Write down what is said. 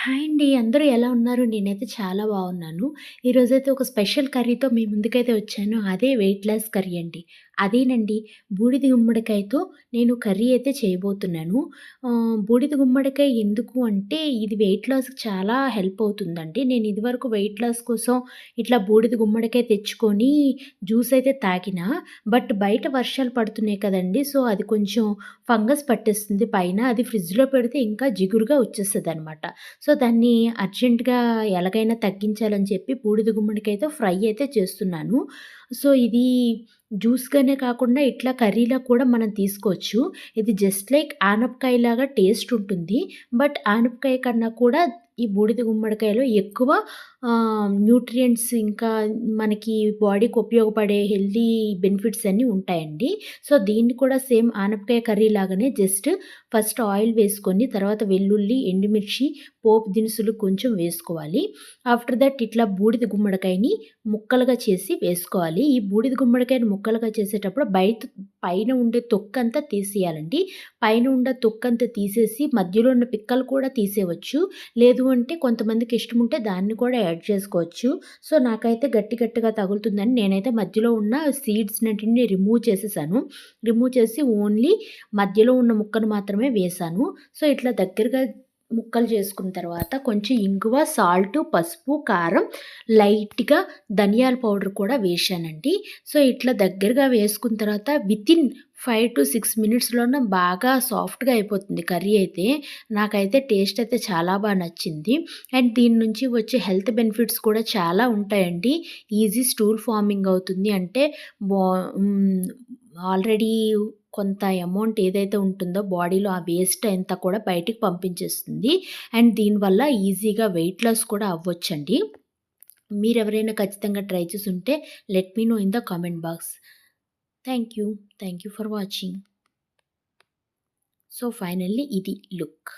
Hi అండి. అందరూ ఎలా ఉన్నారు? నేనైతే చాలా బాగున్నాను. ఈరోజైతే ఒక స్పెషల్ కర్రీతో మీ ముందుకైతే వచ్చాను. అదే వెయిట్ లాస్ కర్రీ అండి. అదేనండి బూడిద గుమ్మడికాయతో నేను కర్రీ అయితే చేయబోతున్నాను. బూడిద గుమ్మడికాయ ఎందుకు అంటే ఇది వెయిట్ లాస్‌కి చాలా హెల్ప్ అవుతుందండి. నేను ఇదివరకు వెయిట్ లాస్ కోసం ఇట్లా బూడిద గుమ్మడికాయ తెచ్చుకొని జ్యూస్ అయితే తాగినా. బట్ బయట వర్షాలు పడుతున్నాయి కదండీ! సో, అది కొంచెం ఫంగస్ పట్టేస్తుంది పైన. అది ఫ్రిడ్జ్‌లో పెడితే ఇంకా జిగురుగా వచ్చేస్తదనమాట. సో, దాన్ని అర్జెంట్‌గా ఎలాగైనా తగ్గించాలని చెప్పి బూడిద గుమ్మడికాయతో ఫ్రై అయితే చేస్తున్నాను. సో, ఇది జ్యూస్‌గానే కాకుండా ఇట్లా కర్రీలా కూడా మనం తీసుకోవచ్చు. ఇది జస్ట్ లైక్ ఆనపకాయలాగా టేస్ట్ ఉంటుంది. బట్ ఆనపకాయ కన్నా కూడా ఈ బూడిద గుమ్మడికాయలో ఎక్కువ న్యూట్రియంట్స్ ఇంకా మనకి బాడీకి ఉపయోగపడే హెల్తీ బెనిఫిట్స్ అన్నీ ఉంటాయండి. సో, దీన్ని కూడా సేమ్ ఆనపకాయ కర్రీ లాగానే జస్ట్ ఫస్ట్ ఆయిల్ వేసుకొని తర్వాత వెల్లుల్లి, ఎండుమిర్చి, పోపు దినుసులు కొంచెం వేసుకోవాలి. ఆఫ్టర్ దట్ ఇట్లా బూడిద గుమ్మడికాయని ముక్కలుగా చేసి వేసుకోవాలి. ఈ బూడిద గుమ్మడికాయని ముక్కలుగా చేసేటప్పుడు పైన ఉండే తొక్కంతా తీసేయాలండి. పైన ఉన్న తొక్కంతా తీసేసి మధ్యలో ఉన్న పిక్కలు కూడా తీసేయవచ్చు. లేదు అంటే కొంతమందికి ఇష్టముంటే దాన్ని కూడా యాడ్ చేసుకోవచ్చు. సో, నాకైతే గట్టిగా తగులుతుందని నేనైతే మధ్యలో ఉన్న సీడ్స్‌నన్నిటిని రిమూవ్ చేసేసాను. రిమూవ్ చేసి ఓన్లీ మధ్యలో ఉన్న ముక్కను మాత్రమే వేశాను. సో, ఇట్లా దగ్గరగా ముక్కలు చేసుకున్న తర్వాత కొంచెం ఇంగువ, సాల్టు, పసుపు, కారం, లైట్‌గా ధనియాల పౌడర్ కూడా వేశానండి. సో, ఇట్లా దగ్గరగా వేసుకున్న తర్వాత వితిన్ 5-6 మినిట్స్‌లోనే బాగా సాఫ్ట్‌గా అయిపోతుంది కర్రీ అయితే. నాకైతే టేస్ట్ అయితే చాలా నచ్చింది. అండ్ దీని నుంచి వచ్చే హెల్త్ బెనిఫిట్స్ కూడా చాలా ఉంటాయండి. ఈజీ స్టూల్ ఫార్మింగ్ అవుతుంది. అంటే బా హ్మ్. ఆల్రెడీ కొంత అమౌంట్ ఏదైతే ఉంటుందో బాడీలో ఆ వేస్ట్ అంతా కూడా బయటికి పంపించేస్తుంది. అండ్ దీనివల్ల ఈజీగా వెయిట్ లాస్ కూడా అవ్వొచ్చండి. మీరెవరైనా ఖచ్చితంగా ట్రై చేసుంటే let me know in the comment box. Thank you. Thank you for watching. So, finally ఇది లుక్.